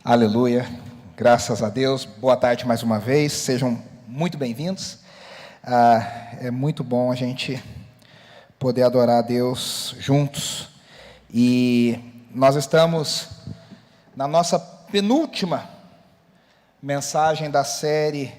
Aleluia, graças a Deus. Boa tarde mais uma vez, sejam muito bem-vindos. É muito bom a gente poder adorar a Deus juntos. E nós estamos na nossa penúltima mensagem da série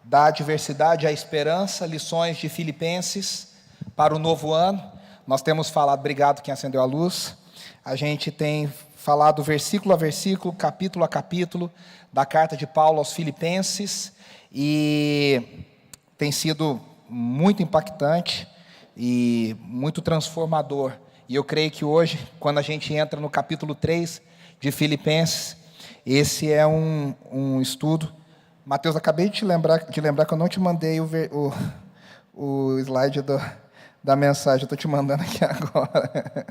Da Adversidade à Esperança, lições de Filipenses para o novo ano. Nós temos falado, obrigado quem acendeu a luz, a gente tem falado versículo a versículo, capítulo a capítulo, da carta de Paulo aos Filipenses, e tem sido muito impactante e muito transformador. E eu creio que hoje, quando a gente entra no capítulo 3 de Filipenses, esse é um estudo. Mateus, acabei de lembrar que eu não te mandei o slide da mensagem, eu estou te mandando aqui agora.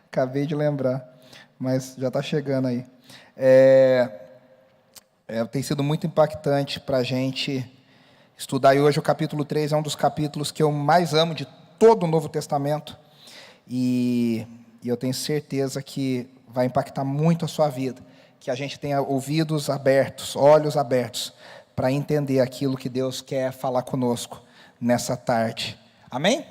Acabei de lembrar, mas já está chegando aí. Tem sido muito impactante para a gente estudar, e hoje o capítulo 3 é um dos capítulos que eu mais amo de todo o Novo Testamento, e eu tenho certeza que vai impactar muito a sua vida, que a gente tenha ouvidos abertos, olhos abertos, para entender aquilo que Deus quer falar conosco nessa tarde. Amém?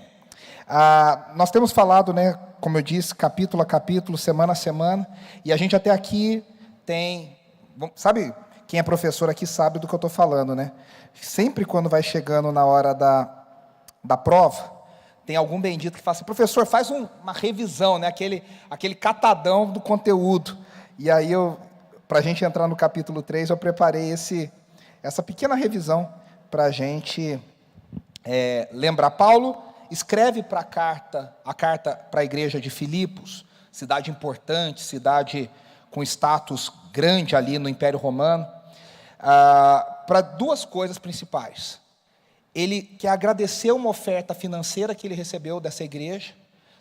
Nós temos falado, como eu disse, capítulo a capítulo, semana a semana, e a gente até aqui tem, sabe, quem é professor aqui sabe do que eu estou falando, Sempre quando vai chegando na hora da prova, tem algum bendito que fala assim: professor, faz uma revisão, aquele catadão do conteúdo. E aí, para a gente entrar no capítulo 3, eu preparei essa pequena revisão para a gente lembrar. Paulo escreve a carta para a igreja de Filipos, cidade importante, cidade com status grande ali no Império Romano, para duas coisas principais. Ele quer agradecer uma oferta financeira que ele recebeu dessa igreja,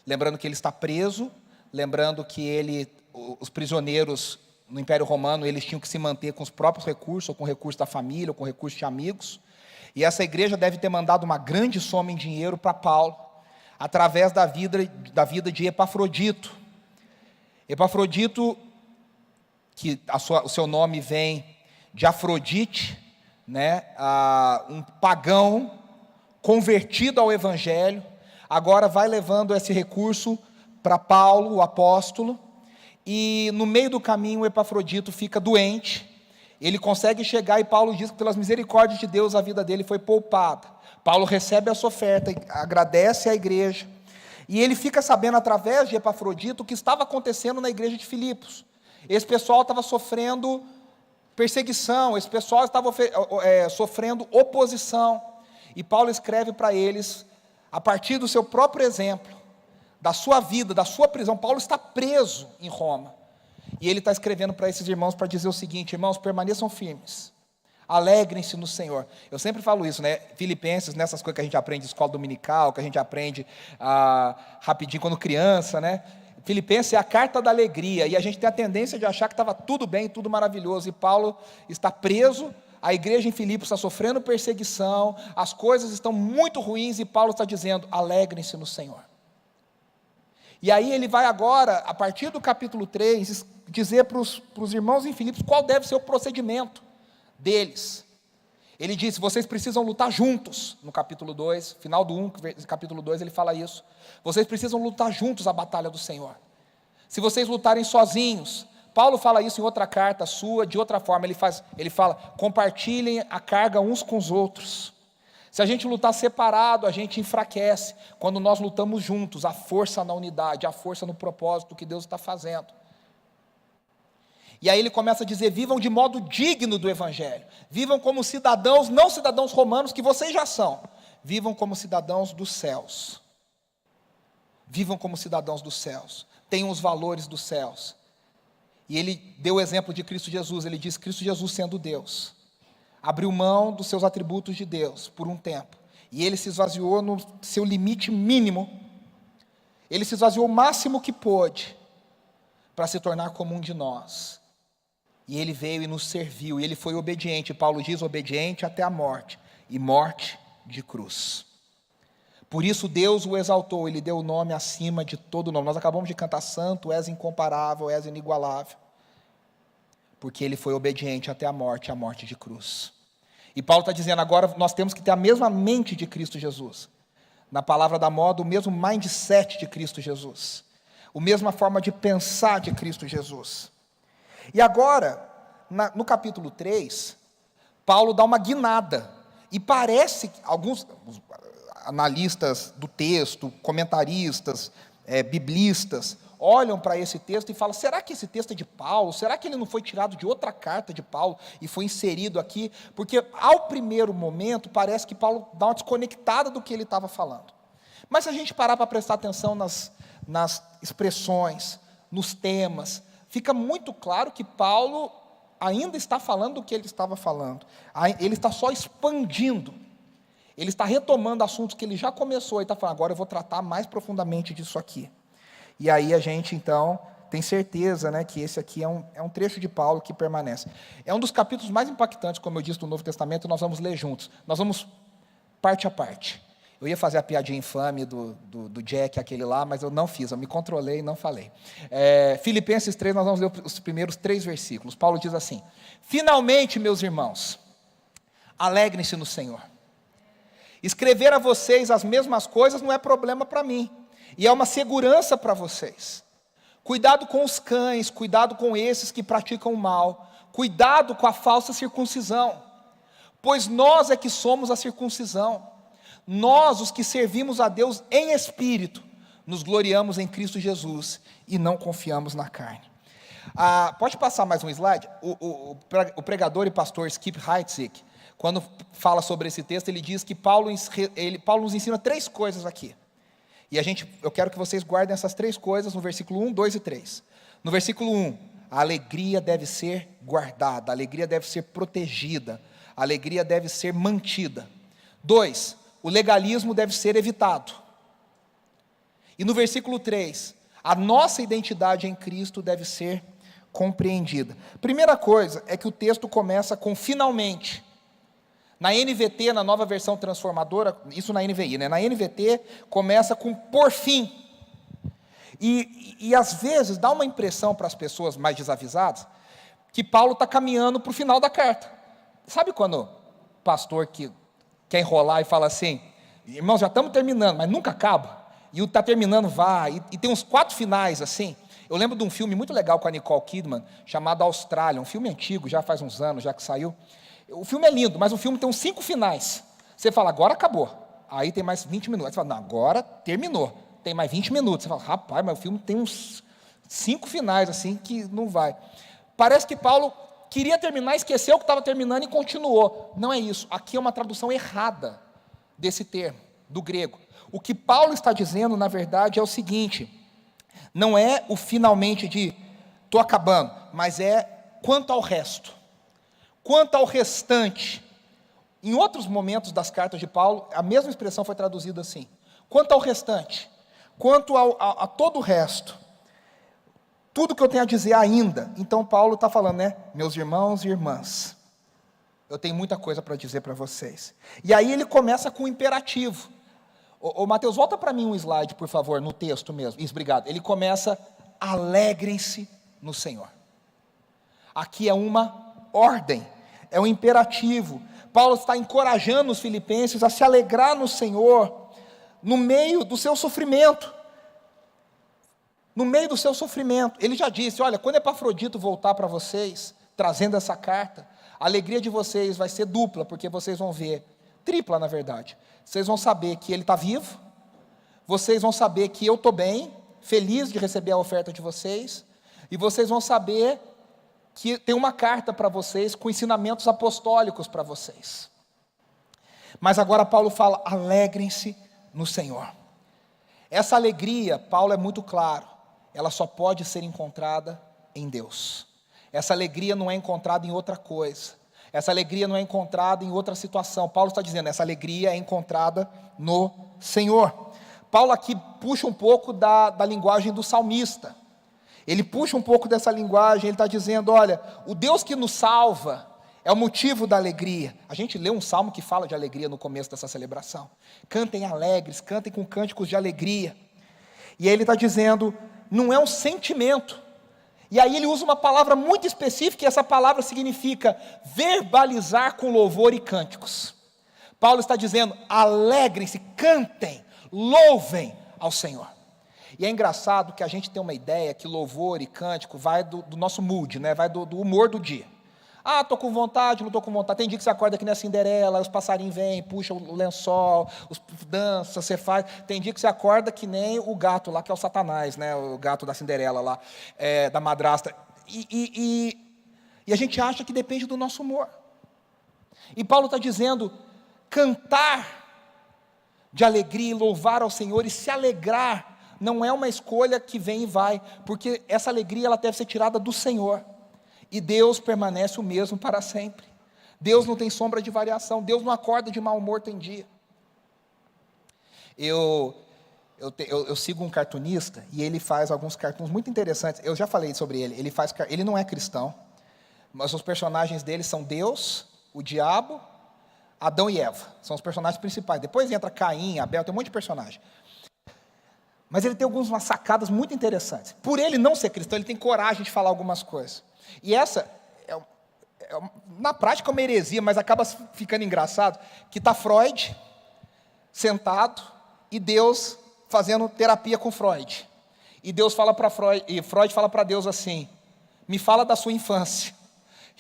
lembrando que ele está preso, lembrando que os prisioneiros no Império Romano, eles tinham que se manter com os próprios recursos, ou com recursos da família, ou com recursos de amigos, e essa igreja deve ter mandado uma grande soma em dinheiro para Paulo, através da vida de Epafrodito. Epafrodito, que o seu nome vem de Afrodite, um pagão convertido ao Evangelho, agora vai levando esse recurso para Paulo, o apóstolo, e no meio do caminho o Epafrodito fica doente, ele consegue chegar e Paulo diz que pelas misericórdias de Deus a vida dele foi poupada. Paulo recebe essa oferta, agradece à igreja, e ele fica sabendo através de Epafrodito o que estava acontecendo na igreja de Filipos. Esse pessoal estava sofrendo perseguição, esse pessoal estava sofrendo oposição, e Paulo escreve para eles, a partir do seu próprio exemplo, da sua vida, da sua prisão. Paulo está preso em Roma, e ele está escrevendo para esses irmãos para dizer o seguinte: irmãos, permaneçam firmes, alegrem-se no Senhor. Eu sempre falo isso, Filipenses, nessas coisas que a gente aprende em escola dominical, que a gente aprende rapidinho quando criança, Filipenses é a carta da alegria, e a gente tem a tendência de achar que estava tudo bem, tudo maravilhoso, e Paulo está preso, a igreja em Filipos está sofrendo perseguição, as coisas estão muito ruins, e Paulo está dizendo: alegrem-se no Senhor. E aí ele vai agora, a partir do capítulo 3, dizer para os irmãos em Filipos qual deve ser o procedimento deles. Ele diz: vocês precisam lutar juntos, no capítulo 2, final do 1, capítulo 2 ele fala isso. Vocês precisam lutar juntos a batalha do Senhor. Se vocês lutarem sozinhos, Paulo fala isso em outra carta sua, de outra forma, ele fala: compartilhem a carga uns com os outros. Se a gente lutar separado, a gente enfraquece. Quando nós lutamos juntos, a força na unidade, a força no propósito que Deus está fazendo. E aí ele começa a dizer: vivam de modo digno do Evangelho, vivam como cidadãos, não cidadãos romanos, que vocês já são, vivam como cidadãos dos céus, vivam como cidadãos dos céus, tenham os valores dos céus. E ele deu o exemplo de Cristo Jesus, ele diz: Cristo Jesus, sendo Deus, abriu mão dos seus atributos de Deus por um tempo, e ele se esvaziou no seu limite mínimo, ele se esvaziou o máximo que pôde, para se tornar como um de nós. E ele veio e nos serviu, e ele foi obediente. Paulo diz: obediente até a morte, e morte de cruz. Por isso Deus o exaltou, ele deu o nome acima de todo nome. Nós acabamos de cantar: santo, és incomparável, és inigualável. porque ele foi obediente até a morte de cruz. E Paulo está dizendo, agora nós temos que ter a mesma mente de Cristo Jesus. Na palavra da moda, o mesmo mindset de Cristo Jesus. A mesma forma de pensar de Cristo Jesus. E agora, no capítulo 3, Paulo dá uma guinada. E parece que alguns analistas do texto, comentaristas, biblistas, olham para esse texto e falam, será que esse texto é de Paulo? Será que ele não foi tirado de outra carta de Paulo e foi inserido aqui? Porque ao primeiro momento parece que Paulo dá uma desconectada do que ele estava falando. Mas se a gente parar para prestar atenção nas expressões, nos temas, fica muito claro que Paulo ainda está falando do que ele estava falando. Ele está só expandindo. Ele está retomando assuntos que ele já começou e está falando, agora eu vou tratar mais profundamente disso aqui. E aí a gente, então, tem certeza, né, que esse aqui é um trecho de Paulo que permanece. É um dos capítulos mais impactantes, como eu disse, do Novo Testamento, e nós vamos ler juntos. Nós vamos parte a parte. Eu ia fazer a piadinha infame do Jack, aquele lá, mas eu não fiz, eu me controlei e não falei. Filipenses 3, nós vamos ler os primeiros 3 versículos. Paulo diz assim, finalmente, meus irmãos, alegrem-se no Senhor. Escrever a vocês as mesmas coisas não é problema para mim. E é uma segurança para vocês. Cuidado com os cães, cuidado com esses que praticam o mal, cuidado com a falsa circuncisão, pois nós é que somos a circuncisão. Nós, os que servimos a Deus em espírito, nos gloriamos em Cristo Jesus e não confiamos na carne. Pode passar mais um slide? O pregador e pastor Skip Heitzig, quando fala sobre esse texto, ele diz que Paulo nos ensina 3 coisas aqui. E eu quero que vocês guardem essas 3 coisas no versículo 1, 2 e 3. No versículo 1, a alegria deve ser guardada, a alegria deve ser protegida, a alegria deve ser mantida. 2, o legalismo deve ser evitado. E no versículo 3, a nossa identidade em Cristo deve ser compreendida. Primeira coisa é que o texto começa com finalmente. Na NVT, na nova versão transformadora, isso na NVI, né? Na NVT começa com por fim. E às vezes dá uma impressão para as pessoas mais desavisadas que Paulo está caminhando para o final da carta. Sabe quando o pastor que quer enrolar e fala assim, irmãos, já estamos terminando, mas nunca acaba. E o está terminando, vai, e tem uns 4 finais assim. Eu lembro de um filme muito legal com a Nicole Kidman, chamado Austrália, um filme antigo, já faz uns anos, já que saiu. O filme é lindo, mas o filme tem uns 5 finais. Você fala, agora acabou. Aí tem mais 20 minutos. Você fala, não, agora terminou. Tem mais 20 minutos. Você fala, rapaz, mas o filme tem uns 5 finais, assim, que não vai. Parece que Paulo queria terminar, esqueceu que estava terminando e continuou. Não é isso. Aqui é uma tradução errada desse termo, do grego. O que Paulo está dizendo, na verdade, é o seguinte, não é o finalmente de, estou acabando, mas é quanto ao resto. Quanto ao restante, em outros momentos das cartas de Paulo, a mesma expressão foi traduzida assim, quanto ao restante, quanto a todo o resto, tudo que eu tenho a dizer ainda, então Paulo está falando, né, meus irmãos e irmãs, eu tenho muita coisa para dizer para vocês, e aí ele começa com um imperativo, Mateus, volta para mim um slide, por favor, no texto mesmo, isso, obrigado, ele começa, alegrem-se no Senhor, aqui é uma ordem, é um imperativo. Paulo está encorajando os filipenses a se alegrar no Senhor, no meio do seu sofrimento. No meio do seu sofrimento. Ele já disse, olha, quando Epafrodito voltar para vocês, trazendo essa carta, a alegria de vocês vai ser dupla, porque vocês vão ver, tripla na verdade, vocês vão saber que ele está vivo, vocês vão saber que eu estou bem, feliz de receber a oferta de vocês, e vocês vão saber que tem uma carta para vocês, com ensinamentos apostólicos para vocês. Mas agora Paulo fala, alegrem-se no Senhor. Essa alegria, Paulo é muito claro, ela só pode ser encontrada em Deus. Essa alegria não é encontrada em outra coisa. Essa alegria não é encontrada em outra situação. Paulo está dizendo, essa alegria é encontrada no Senhor. Paulo aqui puxa um pouco da linguagem do salmista. Ele puxa um pouco dessa linguagem, ele está dizendo, olha, o Deus que nos salva é o motivo da alegria. A gente lê um salmo que fala de alegria no começo dessa celebração. Cantem alegres, cantem com cânticos de alegria. E aí ele está dizendo, não é um sentimento. E aí ele usa uma palavra muito específica, e essa palavra significa verbalizar com louvor e cânticos. Paulo está dizendo, alegrem-se, cantem, louvem ao Senhor. E é engraçado que a gente tem uma ideia que louvor e cântico vai do nosso mood, né? Vai do humor do dia. Ah, estou com vontade, não estou com vontade. Tem dia que você acorda que nem a Cinderela, os passarinhos vêm, puxam o lençol, dança, você faz. Tem dia que você acorda que nem o gato lá, que é o Satanás, né? O gato da Cinderela lá, da madrasta. E a gente acha que depende do nosso humor. E Paulo está dizendo, cantar de alegria e louvar ao Senhor e se alegrar não é uma escolha que vem e vai, porque essa alegria ela deve ser tirada do Senhor. E Deus permanece o mesmo para sempre. Deus não tem sombra de variação. Deus não acorda de mau humor tem dia. Eu sigo um cartunista e ele faz alguns cartoons muito interessantes. Eu já falei sobre ele. Ele não é cristão, mas os personagens dele são Deus, o diabo, Adão e Eva. São os personagens principais. Depois entra Caim, Abel, tem um monte de personagem. Mas ele tem algumas sacadas muito interessantes. Por ele não ser cristão, ele tem coragem de falar algumas coisas. E essa, na prática, é uma heresia, mas acaba ficando engraçado, que está Freud sentado e Deus fazendo terapia com Freud. E Deus fala para Freud, e Freud fala para Deus assim, me fala da sua infância.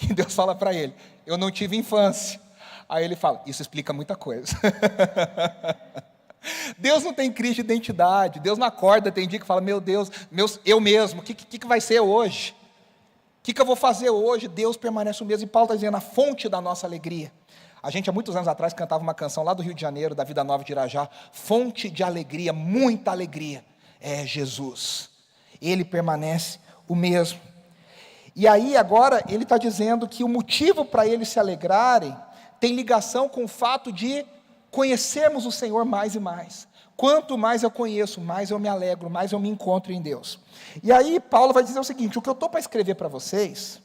E Deus fala para ele, eu não tive infância. Aí ele fala, isso explica muita coisa. Deus não tem crise de identidade, Deus não acorda, tem dia que fala, meu Deus, eu mesmo, o que vai ser hoje? O que eu vou fazer hoje? Deus permanece o mesmo. E Paulo está dizendo, a fonte da nossa alegria. A gente, há muitos anos atrás, cantava uma canção lá do Rio de Janeiro, da Vida Nova de Irajá, fonte de alegria, muita alegria, é Jesus. Ele permanece o mesmo. E aí, agora, ele está dizendo que o motivo para eles se alegrarem tem ligação com o fato de conhecermos o Senhor mais e mais. Quanto mais eu conheço, mais eu me alegro, mais eu me encontro em Deus. E aí Paulo vai dizer o seguinte, o que eu estou para escrever para vocês,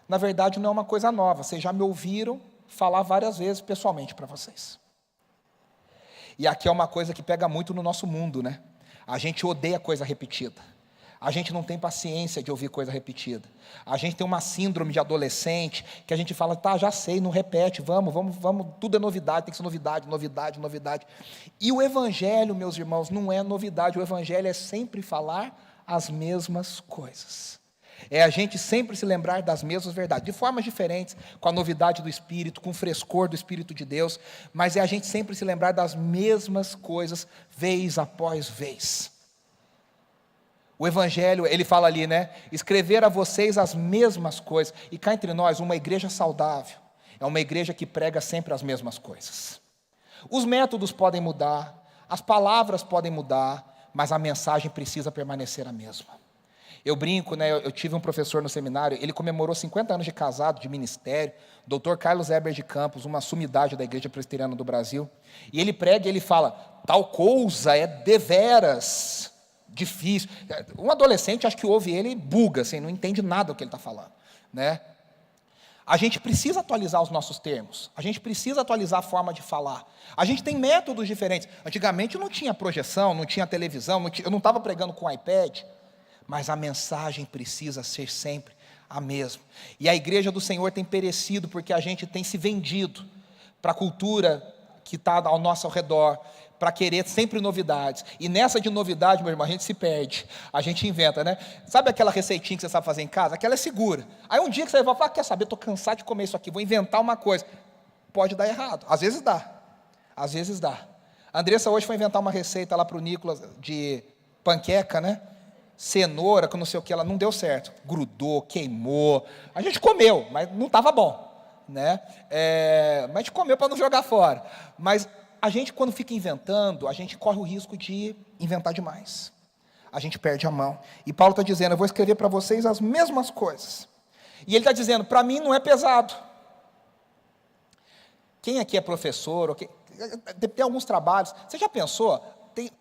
na verdade não é uma coisa nova, vocês já me ouviram falar várias vezes pessoalmente para vocês. E aqui é uma coisa que pega muito no nosso mundo, né? A gente odeia coisa repetida. A gente não tem paciência de ouvir coisa repetida. A gente tem uma síndrome de adolescente, que a gente fala, tá, já sei, não repete, vamos, tudo é novidade, tem que ser novidade, novidade, novidade. E o Evangelho, meus irmãos, não é novidade, o Evangelho é sempre falar as mesmas coisas. É a gente sempre se lembrar das mesmas verdades, de formas diferentes, com a novidade do Espírito, com o frescor do Espírito de Deus, mas é a gente sempre se lembrar das mesmas coisas, vez após vez. O Evangelho, ele fala ali, né? Escrever a vocês as mesmas coisas. E cá entre nós, uma igreja saudável é uma igreja que prega sempre as mesmas coisas. Os métodos podem mudar, as palavras podem mudar, mas a mensagem precisa permanecer a mesma. Eu brinco, né? Eu tive um professor no seminário, ele comemorou 50 anos de casado, de ministério, Dr. Carlos Eber de Campos, uma sumidade da Igreja Presbiteriana do Brasil. E ele prega e ele fala, tal coisa é deveras difícil. Um adolescente, acho que ouve ele e buga, assim, não entende nada do que ele está falando, né? A gente precisa atualizar os nossos termos, a gente precisa atualizar a forma de falar. A gente tem métodos diferentes. Antigamente não tinha projeção, não tinha televisão, eu não estava pregando com iPad, mas a mensagem precisa ser sempre a mesma. E a igreja do Senhor tem perecido porque a gente tem se vendido para a cultura que está ao nosso redor, para querer sempre novidades. E nessa de novidade, meu irmão, a gente se perde. A gente inventa, né? Sabe aquela receitinha que você sabe fazer em casa? Aquela é segura. Aí um dia que você vai falar, quer saber, estou cansado de comer isso aqui, vou inventar uma coisa. Pode dar errado. Às vezes dá. Às vezes dá. A Andressa hoje foi inventar uma receita lá para o Nicolas de panqueca, né? Cenoura, com não sei o que, ela não deu certo. Grudou, queimou. A gente comeu, mas não estava bom, né? Mas a gente comeu para não jogar fora. Mas a gente, quando fica inventando, a gente corre o risco de inventar demais. A gente perde a mão. E Paulo está dizendo, eu vou escrever para vocês as mesmas coisas. E ele está dizendo, para mim não é pesado. Quem aqui é professor? Tem alguns trabalhos. Você já pensou?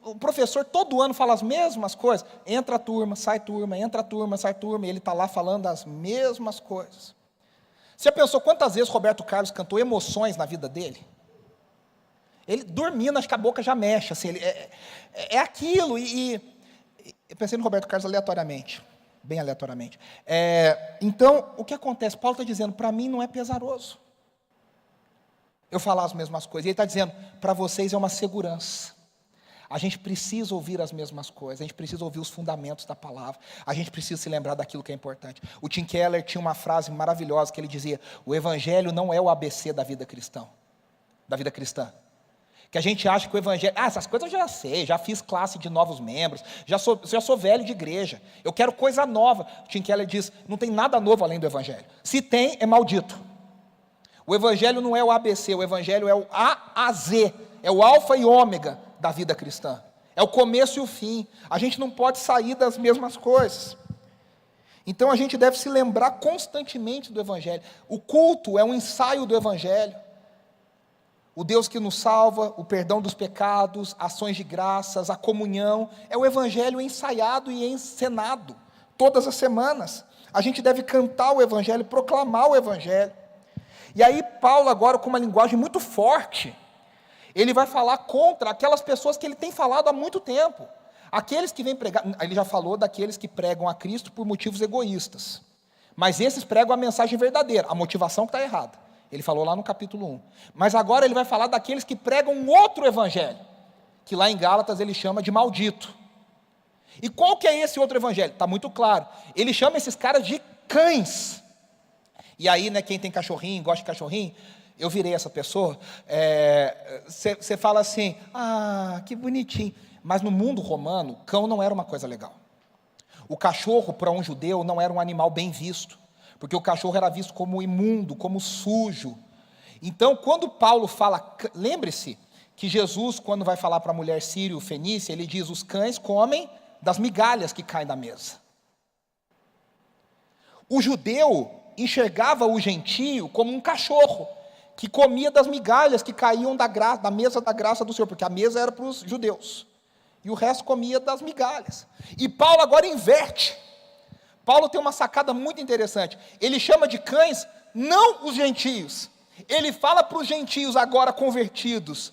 O professor todo ano fala as mesmas coisas. Entra a turma, sai turma, entra a turma, sai turma. E ele está lá falando as mesmas coisas. Você já pensou quantas vezes Roberto Carlos cantou emoções na vida dele? Ele dormindo, acho que a boca já mexe, assim, é aquilo, eu pensei no Roberto Carlos aleatoriamente. bem aleatoriamente. Então, o que acontece? Paulo está dizendo, para mim não é pesaroso eu falar as mesmas coisas. Ele está dizendo, para vocês é uma segurança. A gente precisa ouvir as mesmas coisas, a gente precisa ouvir os fundamentos da palavra, a gente precisa se lembrar daquilo que é importante. O Tim Keller tinha uma frase maravilhosa que ele dizia, o evangelho não é o ABC da vida cristã. Que a gente acha que o evangelho, essas coisas eu já sei, já fiz classe de novos membros, já sou velho de igreja, eu quero coisa nova. O Tim Keller diz, não tem nada novo além do evangelho. Se tem, é maldito. O evangelho não é o ABC, o evangelho é o A a Z, é o alfa e ômega da vida cristã. É o começo e o fim. A gente não pode sair das mesmas coisas. Então a gente deve se lembrar constantemente do evangelho. O culto é um ensaio do evangelho. O Deus que nos salva, o perdão dos pecados, ações de graças, a comunhão, é o evangelho ensaiado e encenado todas as semanas. A gente deve cantar o evangelho, proclamar o evangelho. E aí Paulo agora, com uma linguagem muito forte, ele vai falar contra aquelas pessoas que ele tem falado há muito tempo. Aqueles que vêm pregar, ele já falou daqueles que pregam a Cristo por motivos egoístas. Mas esses pregam a mensagem verdadeira, a motivação que está errada. Ele falou lá no capítulo 1. Mas agora ele vai falar daqueles que pregam um outro evangelho, que lá em Gálatas ele chama de maldito. E qual que é esse outro evangelho? Está muito claro. Ele chama esses caras de cães. E aí, né, quem tem cachorrinho, gosta de cachorrinho, eu virei essa pessoa, você fala assim, que bonitinho. Mas no mundo romano, cão não era uma coisa legal. O cachorro, para um judeu, não era um animal bem visto, porque o cachorro era visto como imundo, como sujo. Então, quando Paulo fala, lembre-se que Jesus, quando vai falar para a mulher sírio-fenícia, ele diz, os cães comem das migalhas que caem da mesa. O judeu enxergava o gentio como um cachorro, que comia das migalhas que caíam da mesa da graça do Senhor, porque a mesa era para os judeus, e o resto comia das migalhas. E Paulo agora inverte. Paulo tem uma sacada muito interessante, ele chama de cães, não os gentios, ele fala para os gentios agora convertidos,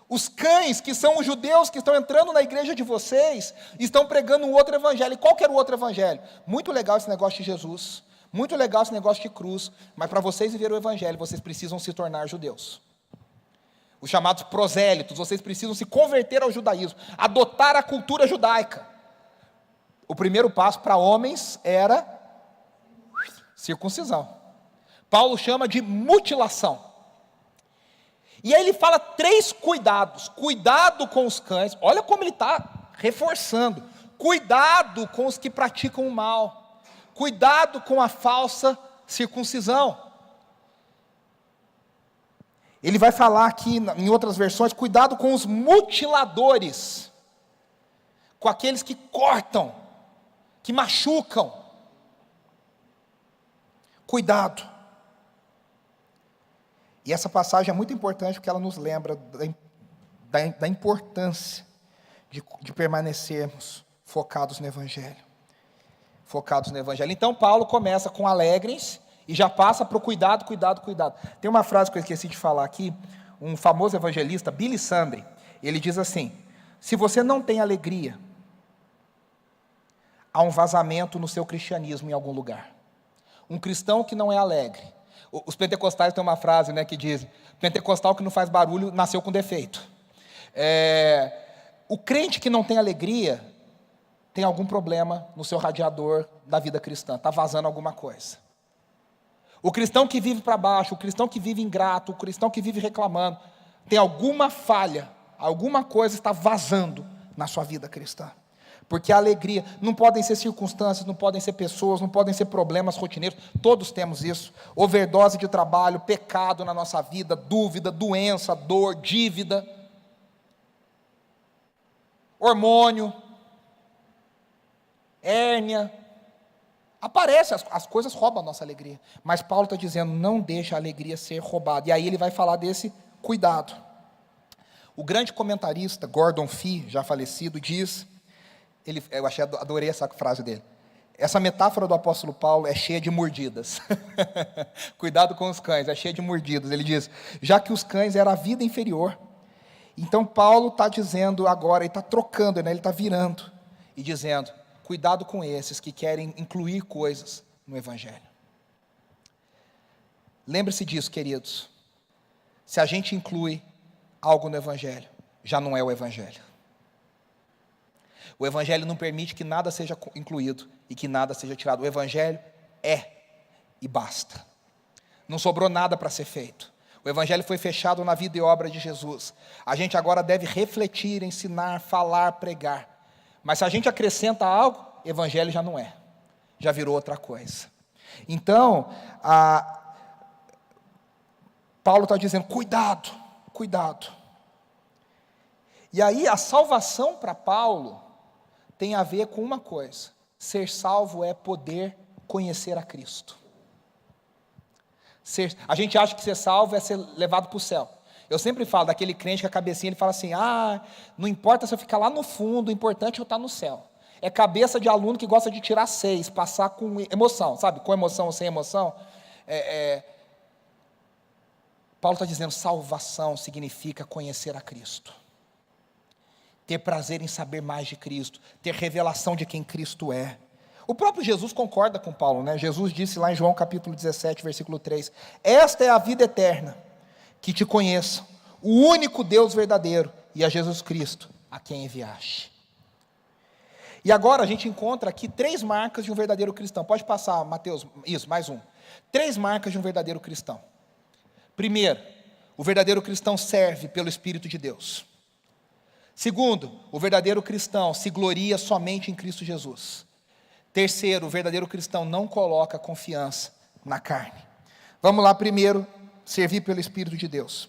os cães que são os judeus que estão entrando na igreja de vocês, estão pregando um outro evangelho. E qual que era o outro evangelho? Muito legal esse negócio de Jesus, muito legal esse negócio de cruz, mas para vocês viverem o evangelho, vocês precisam se tornar judeus. Os chamados prosélitos, vocês precisam se converter ao judaísmo, adotar a cultura judaica. O primeiro passo para homens era circuncisão. Paulo chama de mutilação. E aí ele fala 3 cuidados. Cuidado com os cães, olha como ele está reforçando. Cuidado com os que praticam o mal. Cuidado com a falsa circuncisão. Ele vai falar aqui, em outras versões, cuidado com os mutiladores, com aqueles que cortam, que machucam. Cuidado. E essa passagem é muito importante porque ela nos lembra da importância de permanecermos focados no Evangelho. Focados no Evangelho. Então Paulo começa com alegrem-se e já passa para o cuidado. Tem uma frase que eu esqueci de falar aqui, um famoso evangelista, Billy Sunday, ele diz assim, se você não tem alegria, há um vazamento no seu cristianismo em algum lugar. Um cristão que não é alegre. Os pentecostais têm uma frase, né, que diz, pentecostal que não faz barulho, nasceu com defeito. O crente que não tem alegria, tem algum problema no seu radiador da vida cristã, está vazando alguma coisa. O cristão que vive para baixo, o cristão que vive ingrato, o cristão que vive reclamando, tem alguma falha, alguma coisa está vazando na sua vida cristã. Porque a alegria, não podem ser circunstâncias, não podem ser pessoas, não podem ser problemas rotineiros, todos temos isso, overdose de trabalho, pecado na nossa vida, dúvida, doença, dor, dívida, hormônio, hérnia, aparece, as coisas roubam a nossa alegria, mas Paulo está dizendo, não deixa a alegria ser roubada, e aí ele vai falar desse cuidado. O grande comentarista, Gordon Fee, já falecido, diz, adorei essa frase dele, essa metáfora do apóstolo Paulo é cheia de mordidas, cuidado com os cães, é cheia de mordidas, ele diz, já que os cães eram a vida inferior, então Paulo está dizendo agora, ele está trocando, né, ele está virando, e dizendo, Cuidado com esses que querem incluir coisas no Evangelho. Lembre-se disso, queridos. Se a gente inclui algo no Evangelho, já não é o Evangelho. O Evangelho não permite que nada seja incluído e que nada seja tirado. O Evangelho é e basta. Não sobrou nada para ser feito. O Evangelho foi fechado na vida e obra de Jesus. A gente agora deve refletir, ensinar, falar, pregar. Mas se a gente acrescenta algo, Evangelho já não é. Já virou outra coisa. Então, Paulo está dizendo, cuidado, cuidado. E aí a salvação para Paulo tem a ver com uma coisa. Ser salvo é poder conhecer a Cristo. A gente acha que ser salvo é ser levado para o céu. Eu sempre falo daquele crente que a cabecinha, ele fala assim, não importa se eu ficar lá no fundo, o importante é eu estar no céu. É cabeça de aluno que gosta de tirar 6, passar com emoção, sabe? Com emoção ou sem emoção. Paulo está dizendo, salvação significa conhecer a Cristo. Ter prazer em saber mais de Cristo, ter revelação de quem Cristo é. O próprio Jesus concorda com Paulo, né? Jesus disse lá em João capítulo 17, versículo 3, esta é a vida eterna, que te conheçam, o único Deus verdadeiro, e a Jesus Cristo, a quem enviaste. E agora a gente encontra aqui 3 marcas de um verdadeiro cristão. Pode passar, Mateus, isso, mais um. 3 marcas de um verdadeiro cristão. Primeiro, o verdadeiro cristão serve pelo Espírito de Deus. Segundo, o verdadeiro cristão se gloria somente em Cristo Jesus. Terceiro, o verdadeiro cristão não coloca confiança na carne. Vamos lá primeiro, servir pelo Espírito de Deus.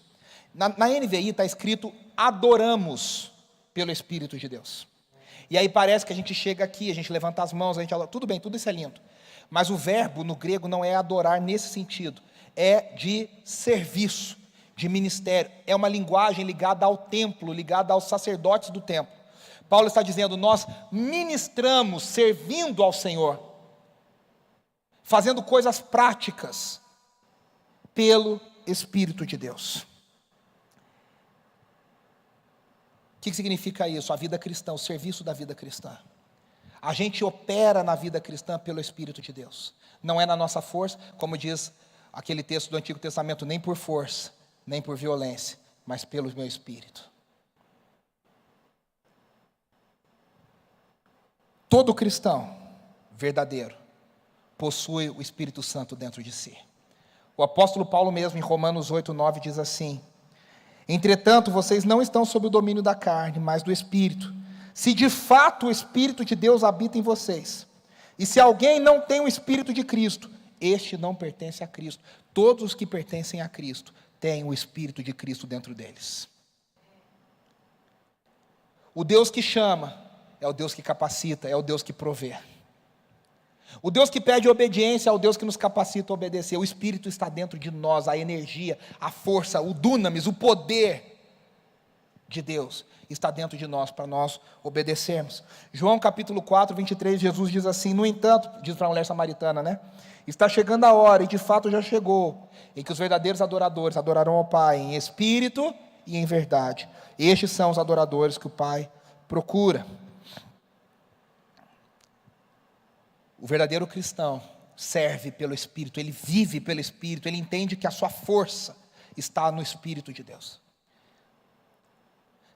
Na NVI está escrito, adoramos pelo Espírito de Deus. E aí parece que a gente chega aqui, a gente levanta as mãos, tudo bem, tudo isso é lindo. Mas o verbo no grego não é adorar nesse sentido, é de serviço, de ministério. É uma linguagem ligada ao templo, ligada aos sacerdotes do templo. Paulo está dizendo, nós ministramos servindo ao Senhor, fazendo coisas práticas, pelo Espírito de Deus. O que significa isso? A vida cristã, o serviço da vida cristã. A gente opera na vida cristã pelo Espírito de Deus. Não é na nossa força, como diz aquele texto do Antigo Testamento, nem por força, nem por violência, mas pelo meu Espírito. Todo cristão verdadeiro possui o Espírito Santo dentro de si. O apóstolo Paulo mesmo, em Romanos 8:9, diz assim, entretanto, vocês não estão sob o domínio da carne, mas do Espírito, se de fato o Espírito de Deus habita em vocês. E se alguém não tem o Espírito de Cristo, este não pertence a Cristo. Todos os que pertencem a Cristo têm o Espírito de Cristo dentro deles. O Deus que chama é o Deus que capacita, é o Deus que provê. O Deus que pede obediência é o Deus que nos capacita a obedecer. O Espírito está dentro de nós, a energia, a força, o dunamis, o poder de Deus está dentro de nós, para nós obedecermos. João capítulo 4, 23, Jesus diz assim, no entanto, diz para a mulher samaritana, né? Está chegando a hora, e de fato já chegou, em que os verdadeiros adoradores adorarão ao Pai em espírito e em verdade. Estes são os adoradores que o Pai procura. O verdadeiro cristão serve pelo Espírito, ele vive pelo Espírito, ele entende que a sua força está no Espírito de Deus.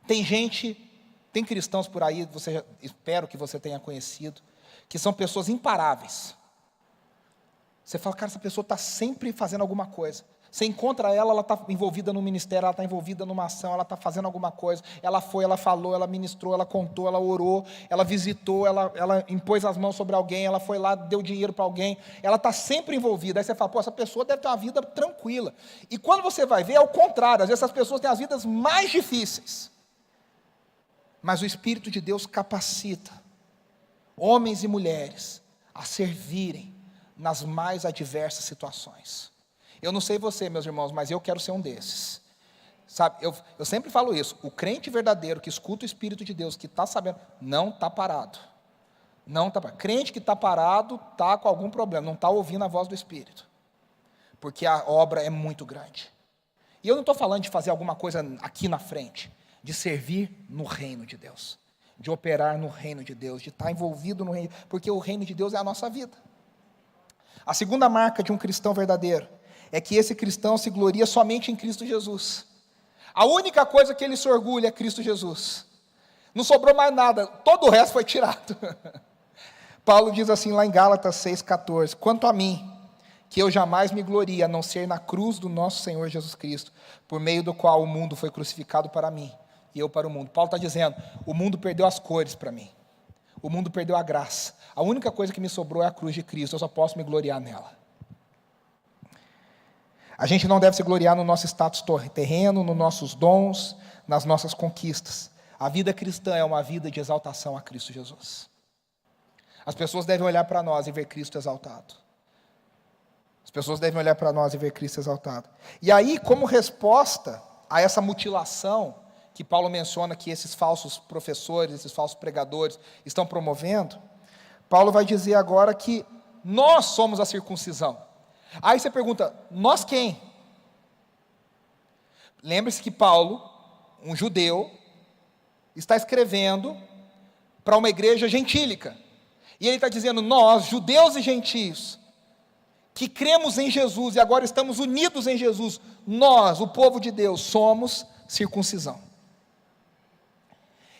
Tem cristãos por aí, espero que você tenha conhecido, que são pessoas imparáveis. Você fala, cara, essa pessoa está sempre fazendo alguma coisa. Você encontra ela está envolvida no ministério, ela está envolvida numa ação, ela está fazendo alguma coisa. Ela foi, ela falou, ela ministrou, ela contou, ela orou, ela visitou, ela impôs as mãos sobre alguém, ela foi lá, deu dinheiro para alguém. Ela está sempre envolvida. Aí você fala, essa pessoa deve ter uma vida tranquila. E quando você vai ver, é o contrário. Às vezes essas pessoas têm as vidas mais difíceis. Mas o Espírito de Deus capacita homens e mulheres a servirem nas mais adversas situações. Eu não sei você, meus irmãos, mas eu quero ser um desses. Sabe, eu sempre falo isso, o crente verdadeiro que escuta o Espírito de Deus, que está sabendo, não está parado. Não está parado. Crente que está parado, está com algum problema, não está ouvindo a voz do Espírito. Porque a obra é muito grande. E eu não estou falando de fazer alguma coisa aqui na frente, de servir no reino de Deus. de operar no reino de Deus, de estar envolvido no reino, porque o reino de Deus é a nossa vida. A segunda marca de um cristão verdadeiro é que esse cristão se gloria somente em Cristo Jesus. A única coisa que ele se orgulha é Cristo Jesus. Não sobrou mais nada, todo o resto foi tirado. Paulo diz assim lá em Gálatas 6,14: quanto a mim, que eu jamais me glorie a não ser na cruz do nosso Senhor Jesus Cristo, por meio do qual o mundo foi crucificado para mim, e eu para o mundo. Paulo está dizendo, o mundo perdeu as cores para mim, o mundo perdeu a graça, a única coisa que me sobrou é a cruz de Cristo, eu só posso me gloriar nela. A gente não deve se gloriar no nosso status terreno, nos nossos dons, nas nossas conquistas. A vida cristã é uma vida de exaltação a Cristo Jesus. As pessoas devem olhar para nós e ver Cristo exaltado. As pessoas devem olhar para nós e ver Cristo exaltado. E aí, como resposta a essa mutilação que Paulo menciona que esses falsos professores, esses falsos pregadores estão promovendo, Paulo vai dizer agora que nós somos a circuncisão. Aí você pergunta, nós quem? Lembre-se que Paulo, um judeu, está escrevendo para uma igreja gentílica. E ele está dizendo, nós, judeus e gentios, que cremos em Jesus e agora estamos unidos em Jesus, nós, o povo de Deus, somos circuncisão.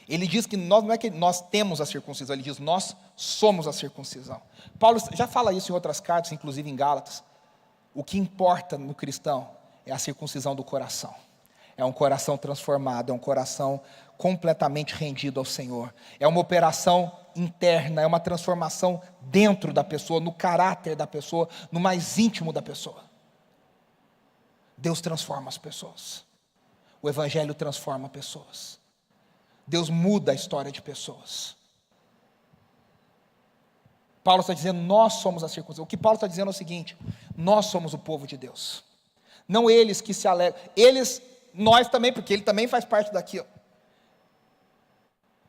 Ele diz que nós, não é que nós temos a circuncisão, ele diz, nós somos a circuncisão. Paulo já fala isso em outras cartas, inclusive em Gálatas. O que importa no cristão é a circuncisão do coração. É um coração transformado, é um coração completamente rendido ao Senhor. É uma operação interna, é uma transformação dentro da pessoa, no caráter da pessoa, no mais íntimo da pessoa. Deus transforma as pessoas. O Evangelho transforma pessoas. Deus muda a história de pessoas. Paulo está dizendo, nós somos a circuncisão. O que Paulo está dizendo é o seguinte, nós somos o povo de Deus. Não eles que se alegram, eles, nós também, porque ele também faz parte daquilo.